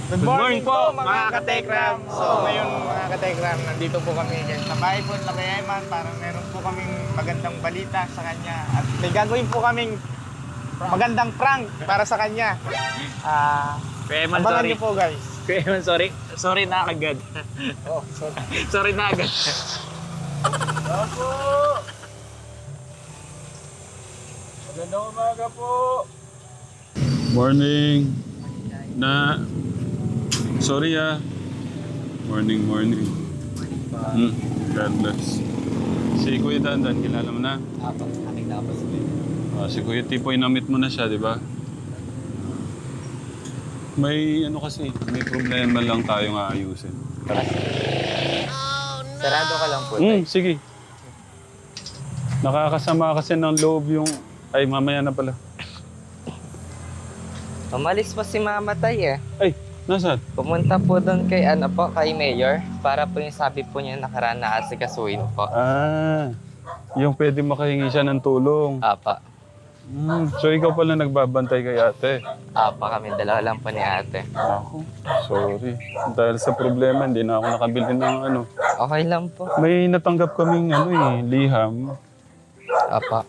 Good morning po mga katekram. So ngayon mga katekram, nandito po kami sa bahay po na kay Eman para meron po kaming magandang balita sa kanya. At may gagawin po kaming magandang prank para sa kanya. Kuya Eman, Abangan sorry. niyo po guys. Kuya Eman, sorry. Sorry na agad. Oh, sorry. Sorry na agad. Opo! Magandang umaga po! Morning. Sorry Morning. God bless. Si Kuya Dandan, kilala mo na? Apo, aking tapos ko. Si Kuya Tipoy, namit mo na siya, di ba? May may problema lang tayong aayusin. Sarado ka lang po. Sige. Nakakasama kasi ng loob yung... Ay, mamaya na pala. Umalis po si Mama Tay eh. Ay, nasaan? Pumunta po doon kay kay Mayor para po yung sabi po niya nakaraan na asikasuhin po. Yung pwede makahingi siya ng tulong. Apa. So ikaw pala nagbabantay kay ate. Apa kami, dalawa lang po ni ate. Ako, sorry. Dahil sa problema, hindi na ako nakabili ng Okay lang po. May natanggap kaming liham. Apa.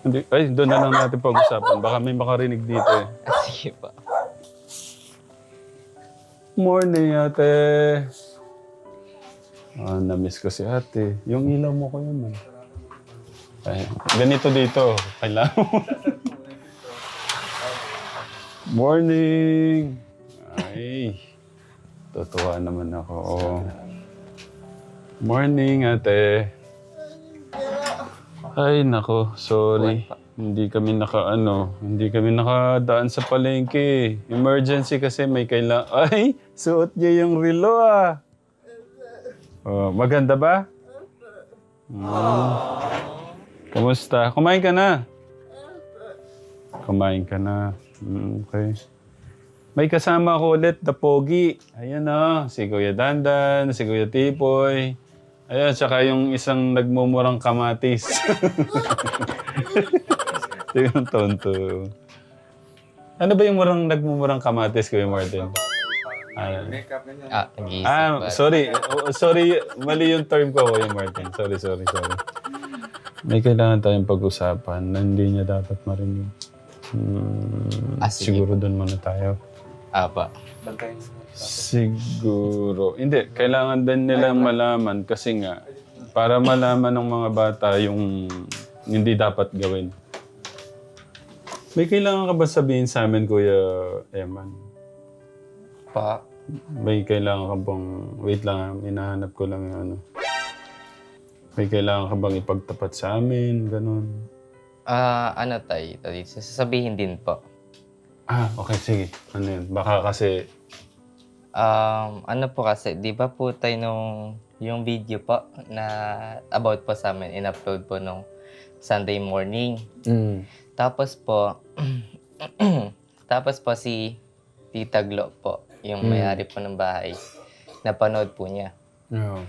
Ay, doon na lang natin pag-usapan. Baka may makarinig dito eh. Sige po. Morning, ate. Na-miss ko si ate. Yung ilaw mo ko yun. Ay, ganito dito. Kailangan mo. Morning. Ay, tutuwa naman ako. Oh. Morning, ate. Ay, nako, sorry. Hindi kami hindi kami nakadaan sa palengke. Emergency kasi may kailangan. Ay, suot niya yung relo Oh, maganda ba? Kumusta? Kumain ka na? Kumain ka na. Okay. May kasama ko ulit, the Pogi. Ayan si Kuya Dandan, si Kuya Tipoy. Ayan, tsaka yung isang nagmumurang kamatis. Tingnan tonto. Ano ba yung nagmumurang kamatis, Kuya Martin? Nag-iisip Sorry. Sorry, mali yung term ko, Kuya Martin. Sorry. May kailangan tayong pag-usapan na hindi niya dapat marinig. Sige. Siguro doon muna tayo. Apa. Siguro. Hindi, kailangan din nilang malaman kasi nga, para malaman ng mga bata yung hindi dapat gawin. May kailangan ka ba sabihin sa amin, Kuya Eman? Pa. May kailangan ka bang... Wait lang, hinahanap ko lang yung May kailangan ka bang ipagtapat sa amin, ganun? Tay, sasabihin din po. Okay, sige. Ano yun? Baka kasi... Po kasi, di ba po tayo yung video po na about po sa amin, in-upload po nung Sunday morning. Tapos po, si Tita Glo po, yung may-ari po ng bahay, napanood po niya. Yeah.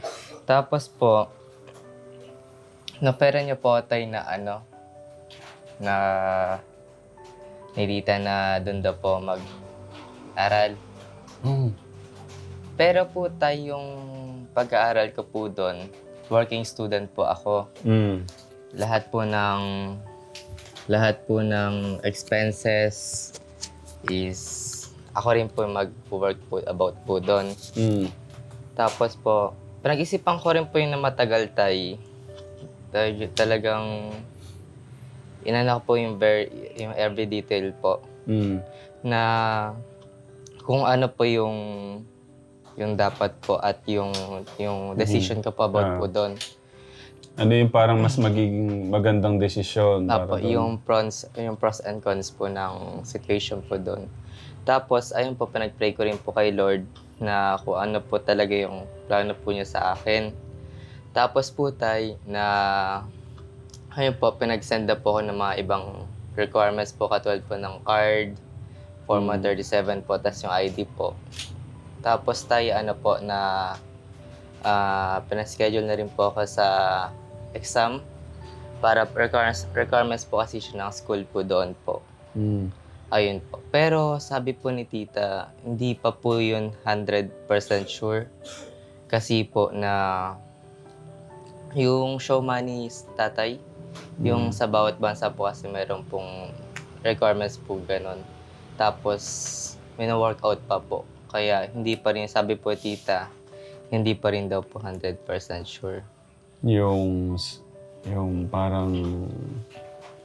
Tapos po, na-pera niya po tayo na na nilita na doon daw po mag-aral. Pero po yung pag-aaral ko po doon, working student po ako. Lahat po ng expenses is ako rin po mag-work po about po doon. Tapos po, pinag-isipan ko rin po yung na matagal talagang inanak po yung every detail po. Na kung ano po yung dapat po at yung decision ko po about po doon. Ano yung parang mas magiging magandang desisyon? Apo, yung pros and cons po ng situation po doon. Tapos, ayun po, pinag-pray ko rin po kay Lord na kung ano po talaga yung plano po niya sa akin. Tapos po ayun po, pinag-send na po ako ng mga ibang requirements po, katulad po ng card, Forma 37 po, tas yung ID po. Tapos pinaschedule na rin po ako sa exam para requirements po kasi siya ng school po doon po. Ayun po. Pero sabi po ni tita, hindi pa po yun 100% sure. Kasi po na yung show money tatay, yung sa bawat bansa po kasi meron pong requirements po ganun. Tapos, workout pa po. Kaya hindi pa rin, sabi po tita, hindi pa rin daw po 100% sure. Yung parang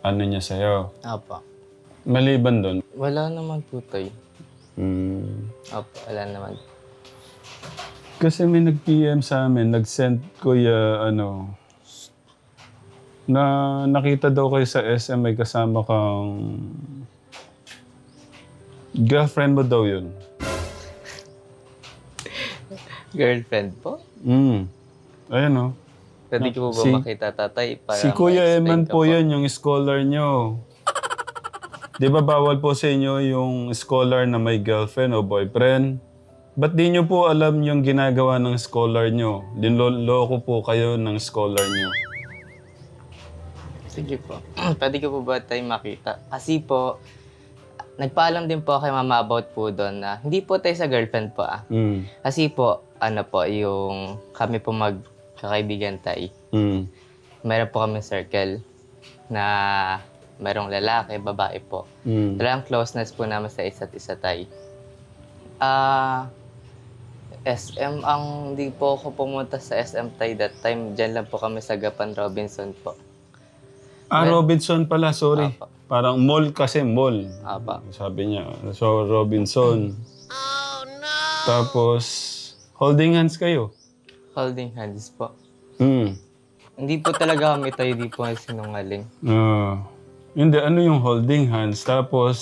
ano niya sa'yo. Apa. Maliban doon. Wala naman po tayo. Apa, wala naman. Kasi may nag-PM sa amin, nag-send kuya, na nakita daw kayo sa SM, may kasama kang girlfriend mo daw yun. Girlfriend po? Ayan o. Pwede ko ba makita tatay para Si Kuya ma-explain Eman ko po yun, yung scholar nyo. Di ba bawal po sa inyo yung scholar na may girlfriend o boyfriend? Ba't di nyo po alam yung ginagawa ng scholar nyo? Dinloloko po kayo ng scholar nyo. Sige po. Pwede ko po ba tayo makita? Kasi po, nagpaalam din po kay mama about po doon na hindi po tayo sa girlfriend po Kasi po, yung kami po magkakaibigan tayo. Meron po kami circle na merong lalaki, babae po. Talagang closeness po namin sa isa't isa tayo. SM, hindi po ako pumunta sa SM tayo that time. Diyan lang po kami sa Gapan Robinson po. Robinson pala, sorry. Apa. Parang mall kasi, mall. Apa. Sabi niya. So, Robinson. Oh, no! Tapos, holding hands kayo. Holding hands po. Hmm. Hindi po talaga kami tayo, di po sinungaling. Hindi, ano yung holding hands? Tapos,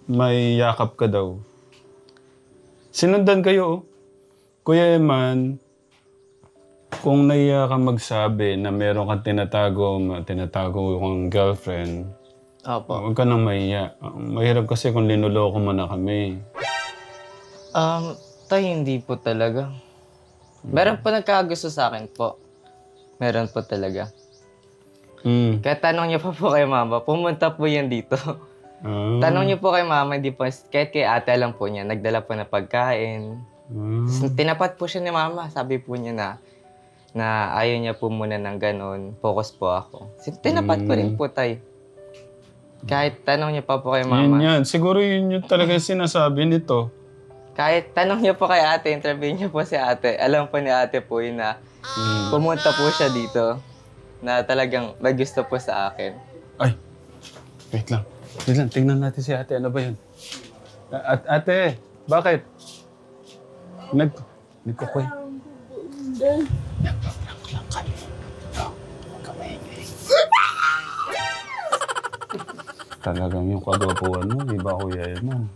may yakap ka daw. Sinundan kayo, oh. Kuya Eman, kung naiya ka magsabi na meron kang tinatago kong girlfriend, Opo. huwag ka nang mahiya. Mahirap kasi kung linuloko mo na kami. Tayo hindi po talaga. Meron po nagkagusto sa akin po. Meron po talaga. Kaya tanong niyo pa po kay mama, pumunta po yan dito. Tanong niyo po kay mama, hindi po, kahit kay ate lang po niya, nagdala po na pagkain. Tinapat po siya ni mama, sabi po niya na ayaw niya po muna ng ganun, focus po ako. Tinapat ko rin po tayo. Kahit tanong niyo pa po kay mama. Yan. Siguro yun yung talaga yung sinasabi nito. Kahit tanong niyo po kay ate, interview niyo po si ate, alam po ni ate po yun na pumunta po siya dito na talagang may gusto po sa akin. Ay, wait lang. Tingnan natin si ate. Ano ba yun? Ate, bakit? Nagkukway. Nagpaprank lang kami. Kamay-ingay. Talagang yung kagwapuan mo, di ba Kuya Eman?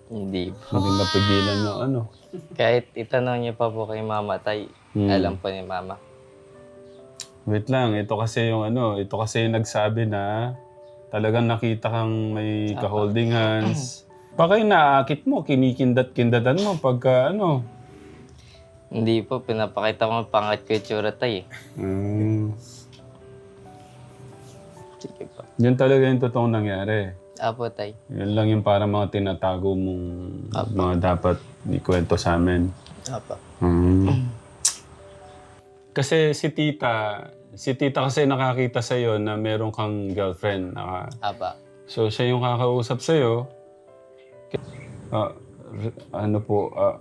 Hindi. Hindi napigilan yung ano. Kahit itanong niyo pa po kay mama, alam po ni mama. Wait lang, ito kasi yung nagsabi na talagang nakita kang may ka-holding hands. Baka yung naakit mo, kinikindat-kindatan mo pagka Hindi po, pinapakita ko ang pangat ko yung tsura tayo. Sige po. Yun talaga yung totoong nangyari. Apo tay. Yun lang yung para mga tinatago mong mga dapat ikwento sa amin. Apo. Kasi si tita kasi nakakita sa'yo na meron kang girlfriend. Apa. So siya yung kakausap sa'yo.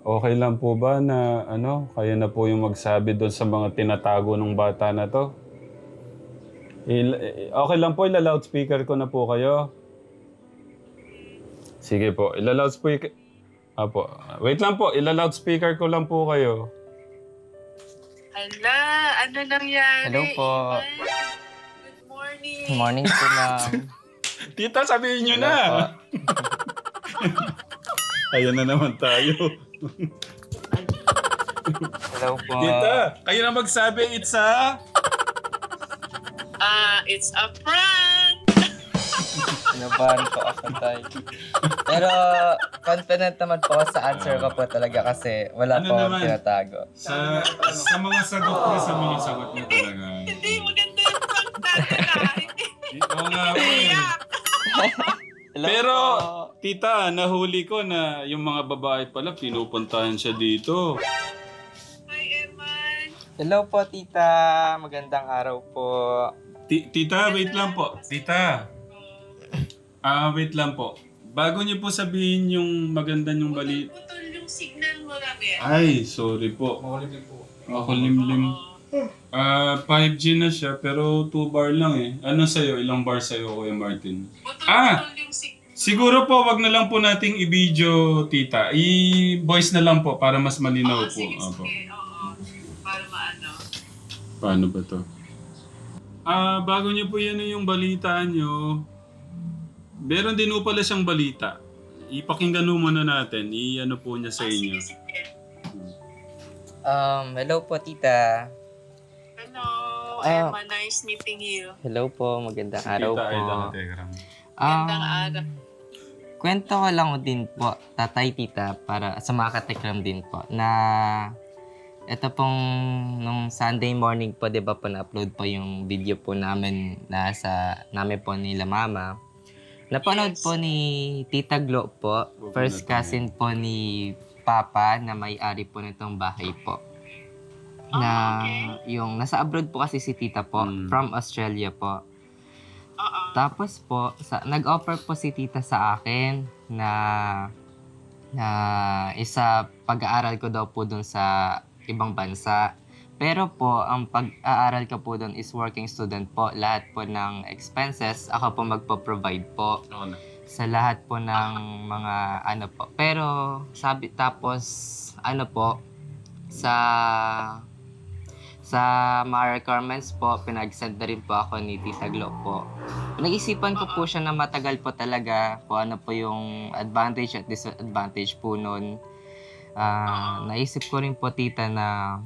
Okay lang po ba na kaya na po yung magsabi doon sa mga tinatago ng bata na to? Okay lang po, ila-loudspeaker ko na po kayo. Sige po, ila-loudspeaker. Apo. Wait lang po, ila-loudspeaker ko lang po kayo. Hala, ano nangyari? Hello po. Good morning. Good morning po, ma'am. Tita, sabihin nyo na! Ayan na naman tayo. Hello po. Tita, kayo na magsabi, it's a... It's a prank! Inabahan po ako tayo. Pero confident naman po ako sa answer ko po talaga kasi wala po akong tinatago. Sa mga sagot niya, talaga. Hindi, maganda yung prank natin Oo nga po eh. Pero, tita, nahuli ko na yung mga babae pala, pinupuntahan siya dito. Hi, Eman. Hello po, tita. Magandang araw po. Tita, wait lang po. Tita. Wait lang po. Bago niyo po sabihin yung maganda yung bali... Putol yung signal mo, Ramir. Ay, sorry po. Makulimlim. 5G na siya, pero 2 bar lang eh. Ano sa'yo? Ilang bar sa'yo, Kuya Martin? Putol yung signal. Siguro po, wag na lang po nating i-video, tita. I-voice na lang po para mas malinaw po. Sige, Opo. sige. Oo. Para maano. Paano ba to? Bago niyo po yan yung balita nyo, meron din po pala siyang balita. Ipakinggan mo muna natin. I-ano po niya sa inyo. Sige, sige. Hello po, tita. Hello, Ah. Emma. Nice meeting you. Hello po, magandang araw Tita po. Aida Kategram. Magandang araw. Kwento ko lang din po, tatay, tita, para sa mga katekram din po, na ito pong nung Sunday morning po, di ba po na-upload po yung video po namin namin po nila mama. Napanood po ni Tita Glo po, first cousin po ni Papa na may-ari po nitong bahay po. Na yung nasa abroad po kasi si Tita po, from Australia po. Oo. Tapos po, nag-offer po si Tita sa akin na isa pag-aaral ko daw po dun sa ibang bansa. Pero po, ang pag-aaral ko po dun is working student po. Lahat po ng expenses, ako po magpo-provide po sa lahat po ng mga ano po. Pero tapos ano po, sa mga requirements po, pinag-send na rin po ako ni Tita Glo po. Nag-isipan ko po siya na matagal po talaga kung ano po yung advantage at disadvantage po nun. Naisip ko rin po, tita, na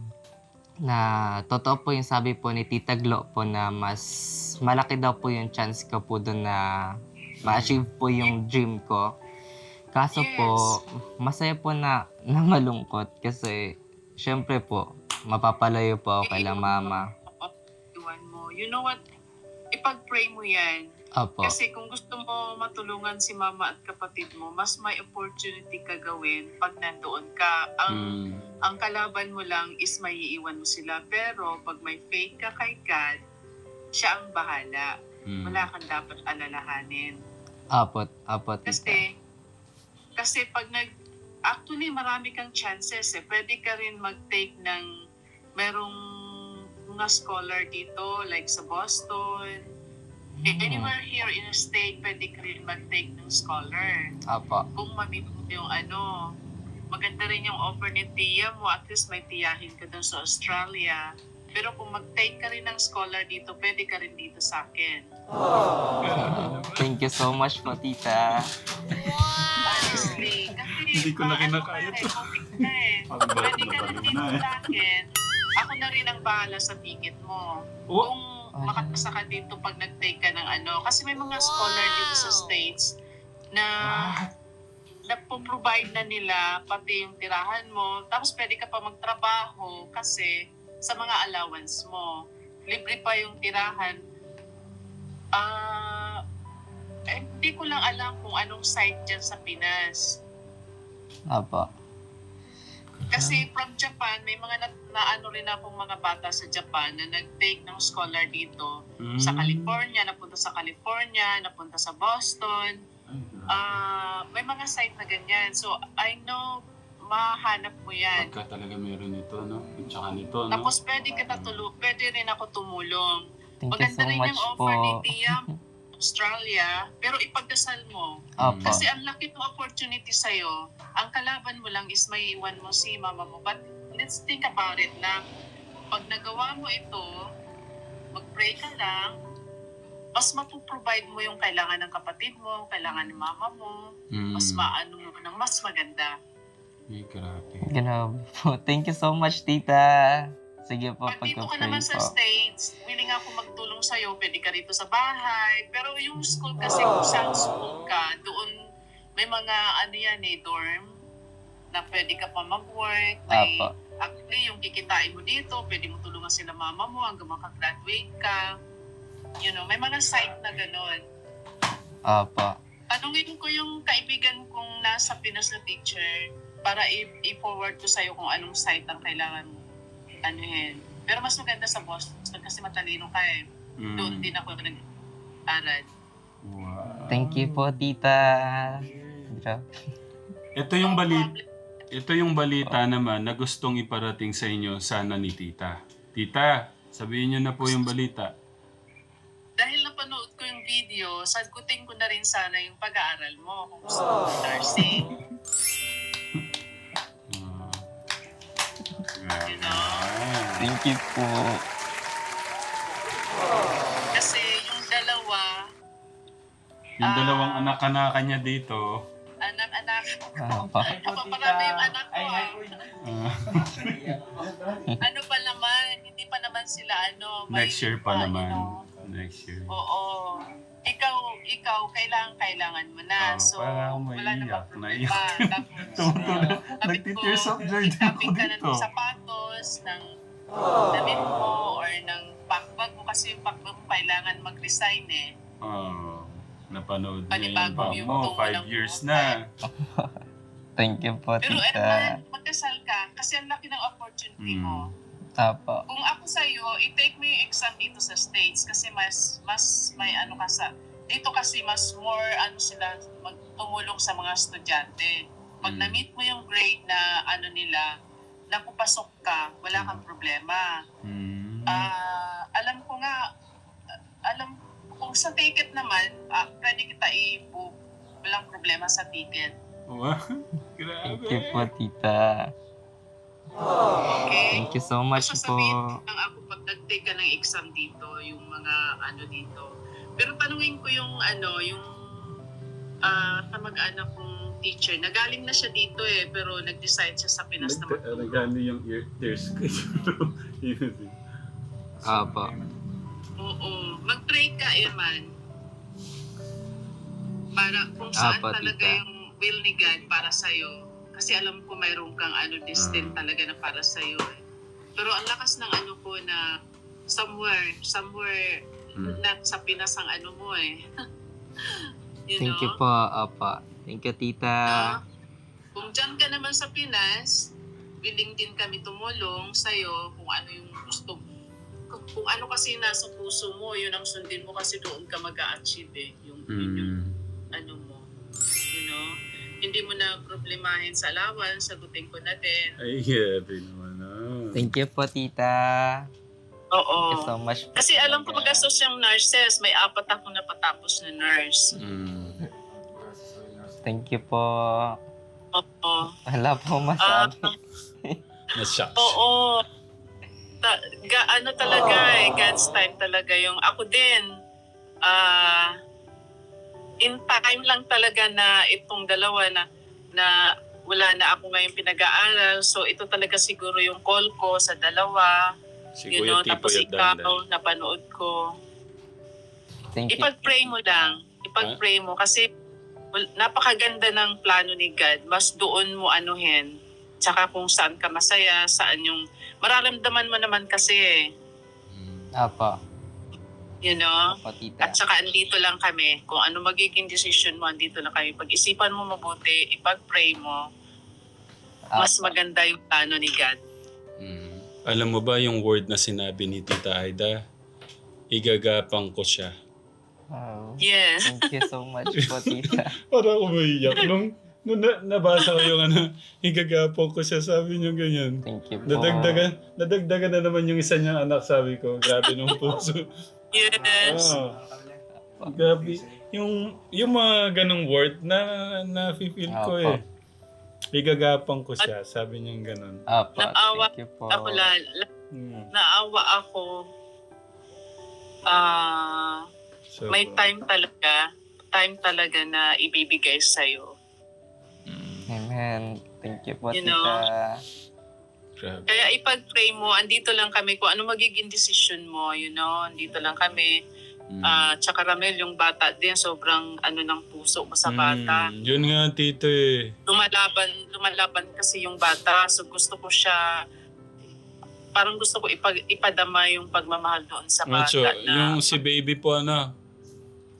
totoo po yung sabi po ni Tita Glo po na mas malaki daw po yung chance ko po doon na ma-achieve po yung dream ko. Kaso po, masaya po na malungkot kasi syempre po, mapapalayo po ako kay mama. Iwan mo. You know what? Ipag-pray mo yan. Opo. Kasi kung gusto mo matulungan si mama at kapatid mo, mas may opportunity ka gawin pag nandoon ka. Ang kalaban mo lang is may iiwan mo sila. Pero pag may faith ka kay God, siya ang bahala. Wala kang dapat alalahanin. Opo, tita. Kasi pag actually marami kang chances eh. Pwede ka rin mag-take ng merong mga scholar dito like sa Boston. Anywhere here in the state, pwede ka rin mag-take ng scholar. Opo. Kung mamit mo yung maganda rin yung offer ni tiya mo, at least may tiyahin ka doon sa Australia. Pero kung mag-take ka rin ng scholar dito, pwede ka rin dito sa akin. Thank you so much po, tita. Honestly, kasi Hindi ko na kinakaya to. Pwede ka rin dito sa akin. Ako na rin ang bahala sa ticket mo. Oh. Kung makapasa ka dito pag nag-take ka ng kasi may mga scholar dito sa States na nagpo-provide na nila pati yung tirahan mo. Tapos pwede ka pa magtrabaho kasi sa mga allowance mo. Libre pa yung tirahan. Hindi ko lang alam kung anong site dyan sa Pinas. Opo. Kasi from Japan, may mga naano rin akong mga bata sa Japan na nag-take ng scholar dito sa California, napunta sa California, napunta sa Boston. May mga site na ganyan. So, I know, mahanap mo yan. Pagka talaga meron ito, no? At saka nito, no? Tapos pwede rin ako tumulong. Thank you Maganda so rin much yung po. offer ni Tia Australia, pero ipagdasal mo. Opo. Kasi ang laki ng opportunity sa'yo, ang kalaban mo lang is may iwan mo si mama mo. But let's think about it na pag nagawa mo ito, mag-pray ka lang, mas mapoprovide mo yung kailangan ng kapatid mo, kailangan ng mama mo, mas maano mo ng mas maganda. Ay, grabe. Grabe po. Thank you so much, tita. Sige po, Pag dito ka pagka-pray naman sa po. States, willing ako magtulong sa'yo, pwede ka rito sa bahay. Pero yung school kasi, kung saan school ka, doon may mga dorm, na pwede ka pa mag-work. May, Apo. actually, yung kikitain mo dito, pwede mo tulungan sila mama mo hanggang makagraduate ka. You know, may mga site na gano'n. Opo. Tanungin ko yung kaibigan kong nasa Pinas na teacher para i-forward ko sa'yo kung anong site ang kailangan mo anuhin. Pero mas maganda sa Boston kasi matalino ka eh. Doon din ako nag-aral. Wow. Thank you po, tita. Grabe. Ito yung balita naman na gustong iparating sa inyo sana ni tita. Tita, sabihin niyo na po yung balita. Dahil napanood ko yung video, sagutin ko na rin sana yung pag-aaral mo kung gusto mo ng nursing. You know? Thank you po. Kasi yung dalawa, Yung dalawang anak-anaka niya dito. anak-anak ko. Apa. Napaparami yung anak ko. ah, Ano pa naman, hindi pa naman sila next year pa naman. ano. Next year. Oo. Ikaw, kailangan mo na. So, parang wala maiiyak. namang problema. Nagtitears of joy din ako Tapit ka na dito. ng sapatos, ng damit mo, or ng packbag mo. Kasi yung packbag mo kailangan mag-resign eh. Napanood niya yung Panibago bag yung mo. tungo 5 ng years buhok. na. Thank you po, Pero tita. magkasal ka kasi ang laki ng opportunity mo. Apa. Kung ako sa'yo, i-take mo yung exam dito sa States kasi mas may ano ka sa... Dito kasi mas more sila magtumulong sa mga estudyante. Pag na-meet mo yung grade na nila, na pupasok ka, wala kang problema. Alam kung sa ticket naman, pwede kita i-book. Walang problema sa ticket. Wow. Thank Grabe. you po, tita. Okay? Thank you so much po. Sasabihin lang ako pag nag-take ka ng exam dito, yung mga dito. Pero tanungin ko yung kamag-anak kong teacher. Nagaling na siya dito eh, pero nag-decide siya sa Pinas na Nagano yung tears ko. Apa. Oo. Mag-pray ka, Eman. Para kung saan Apa, talaga tita. yung will ni God para sa'yo. Kasi alam ko mayroon kang destined talaga na para sa'yo eh. Pero ang lakas ng ko na somewhere not sa Pinas ang mo eh. Thank you po, apa. Thank you, tita. Kung dyan ka naman sa Pinas, willing din kami tumulong sa'yo kung ano yung gusto mo. Kung ano kasi nasa puso mo, yun ang sundin mo kasi doon ka mag-a-achieve eh. Yung mo. You know? Hindi mo na problemahin sa alawan, sagutin ko na din. Ay, grabe naman. Thank you po, tita. Oo. Thank you so much po. Kasi alam ko magastos yung nurses. May 4 akong napatapos na nurse. Thank you po. Oo. Wala po masabi. Na-shocks. Oo. Talaga eh, God's time talaga yung ako din. In time lang talaga na itong dalawa na wala na ako ngayon pinag-aaral. So ito talaga siguro yung call ko sa dalawa. Siguro Tapos ikaw, napanood ko. Thank you. Ipag-pray mo lang. Ipag-pray mo kasi napakaganda ng plano ni God. Mas doon mo anuhin. Tsaka kung saan ka masaya, saan yung... Mararamdaman mo naman kasi eh. Apa. You know? Apa, tita. At saka andito lang kami. Kung ano magiging decision mo, andito lang kami. Pag-isipan mo mabuti, ipag-pray mo, mas maganda yung plano ni God. Alam mo ba yung word na sinabi ni Tita Aida? Igagapang ko siya. Wow. Yes. Thank you so much po, tita. Parang umaiyak. Nung nabasa ko yung igagapang ko siya, sabi niya ganyan. Thank you po. Nadagdagan na naman yung isa niyang anak, sabi ko. Grabe nung puso. Yes. Grabe. Yung mga ganong word na feel ko eh. Igagapang ko siya, sabi niya ganun. Apa, Naawa thank you po. ako naawa ako. So, May time talaga na ibibigay sa'yo. Amen. Thank you po, You tita. know, grabe. Kaya ipag-pray mo, andito lang kami kung ano magiging decision mo, andito lang kami. Tsaka Ramel, yung bata din, sobrang ng puso mo sa bata. Yun nga, tito eh. Lumalaban kasi yung bata, so gusto ko siya, parang gusto ko ipadama yung pagmamahal doon sa bata. Macho, na, yung si baby po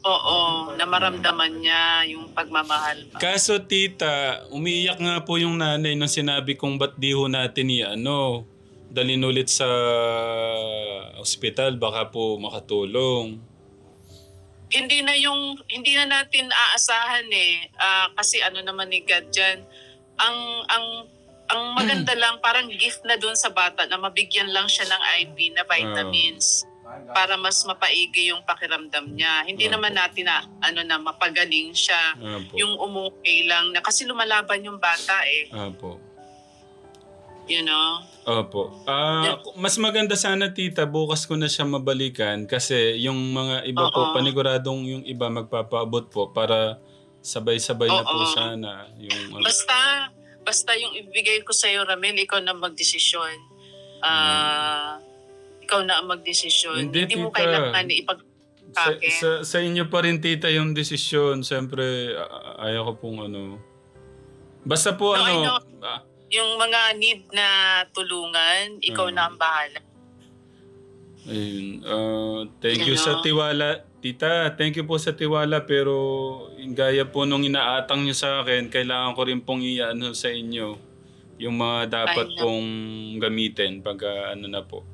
Oo, na maramdaman niya yung pagmamahal ba. Kaso tita, umiiyak nga po yung nanay nung sinabi kong ba't di ho natin dalhin ulit sa ospital, baka po makatulong. Hindi na natin aasahan kasi ano naman ni God dyan. Ang maganda lang, parang gift na doon sa bata na mabigyan lang siya ng IV na vitamins para mas mapaigi yung pakiramdam niya. Hindi naman natin na mapagaling siya. Apo. Yung umukay lang na kasi lumalaban yung bata Apo. You know? Opo. Mas maganda sana tita, bukas ko na siya mabalikan kasi yung mga iba po, paniguradong yung iba magpapaabot po para sabay-sabay na po sana. Yung, Basta yung ibigay ko sa'yo, Ramel, ikaw na magdesisyon. Ikaw na ang magdesisyon. Hindi, Hindi mo tita. kailangan ipag-akin. sa inyo pa rin tita yung desisyon. Siyempre, ayaw ko pong Basta po No, I know. ah, Yung mga need na tulungan, ikaw na ang bahala. ayun. Thank you Ano? sa tiwala. Tita, thank you po sa tiwala pero gaya po nung inaatang nyo sa akin, kailangan ko rin pong iano sa inyo yung mga dapat I know. pong gamitin pag na po.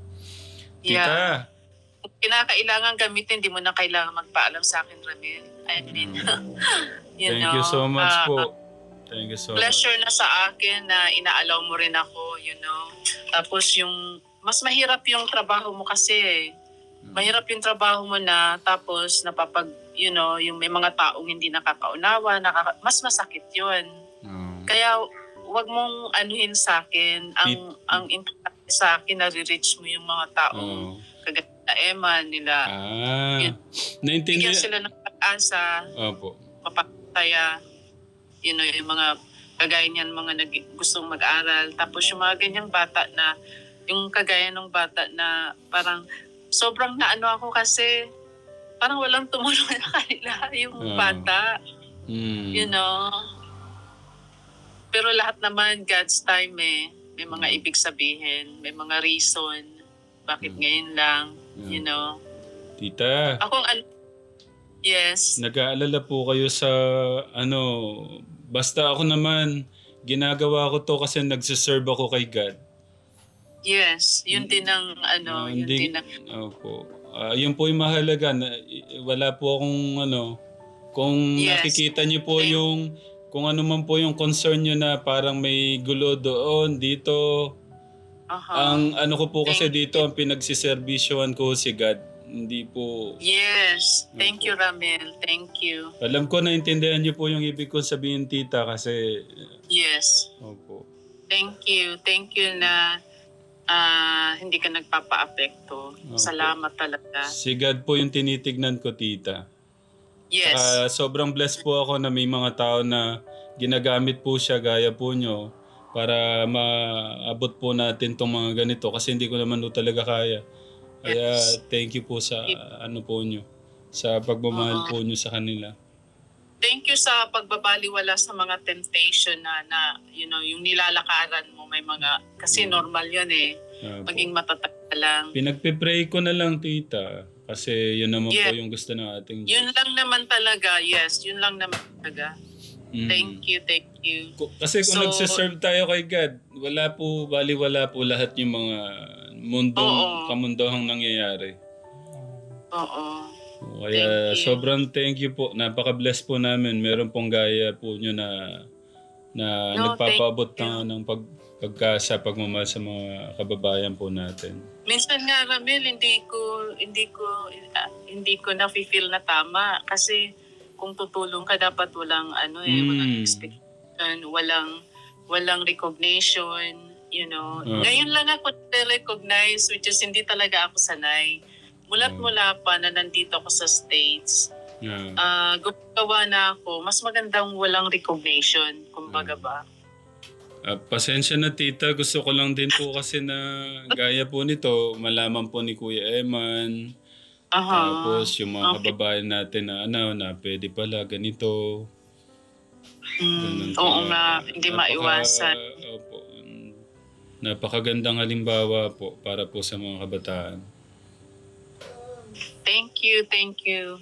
Yeah. Tita, Kung kinakailangan gamitin, di mo na kailangan magpaalam sa akin, Ramel. I mean, thank you so much po. Thank you so much. Pleasure na sa akin na inaalaw mo rin ako, Tapos yung, mas mahirap yung trabaho mo kasi. Mahirap yung trabaho mo na tapos yung may mga taong hindi nakakaunawa, mas masakit yun. Kaya wag mong anuhin sa akin. Ang importante sa akin, nare-reach mo yung mga taong kagaya na Emma nila. Bigyan Naintindihan. sila ng pag-asa, Opo. mapapataya, yung mga kagaya niyan, mga gustong mag-aral. Tapos yung mga ganyang bata na, yung kagaya ng bata na parang sobrang naano ako kasi parang walang tumulong na kanila yung bata. Pero lahat naman, God's time may mga ibig sabihin, may mga reason, bakit ngayon lang, Tita, Ako yes. nag-aalala po kayo sa basta ako naman, ginagawa ko to kasi nagsiserve ako kay God. Yes, yun din ang yun din ang Opo. Yun po yung mahalaga. Wala po akong kung Yes. nakikita niyo po yung, kung ano man po yung concern niyo na parang may gulo doon, dito. Ang ko po kasi dito, ang pinagsiservisyohan ko si God. Hindi po... Yes. Thank you, Ramel. Thank you. Alam ko naintindihan niyo po yung ibig kong sabihin, tita, kasi... Yes. Opo. Thank you. Thank you na hindi ka nagpapa-apekto. Salamat talaga. Si God po yung tinitignan ko, tita. Yes. Sobrang blessed po ako na may mga tao na ginagamit po siya gaya po nyo para maabot po natin tong mga ganito kasi hindi ko naman po talaga kaya. Kaya thank you po sa po nyo, sa pagmamahal po nyo sa kanila. Thank you sa pagbabaliwala sa mga temptation na yung nilalakaran mo may mga kasi normal yun maging matatag ka lang. Pinagpipray ko na lang, tita, kasi yun naman po yung gusto ng ating Diyos. Yun lang naman talaga. Yes, yun lang naman talaga. Thank you. Kasi kung nagsiserve tayo kay God, wala po lahat yung mga kamundohang nangyayari. Oo. Kaya Thank you. sobrang thank you po. Napaka-bless po namin. Meron pong gaya po nyo na nagpapaabot ng pagkasa, pagmamahal sa mga kababayan po natin. Minsan nga, Ramil, hindi ko na-feel na tama kasi kung tutulong ka dapat walang walang expectation, walang recognition, Ngayon lang ako na-recognize, which is hindi talaga ako sanay. Mula pa na nandito ako sa States, gumagawa na ako, mas magandang walang recognition, kumbaga ba. Pasensya na, tita, gusto ko lang din po kasi na gaya po nito, malaman po ni Kuya Eman. Tapos yung mga kababayan natin na pwede pala ganito. Ganun Oo pala. nga, hindi maiwasan. Opo. Napakagandang halimbawa po para po sa mga kabataan. Thank you.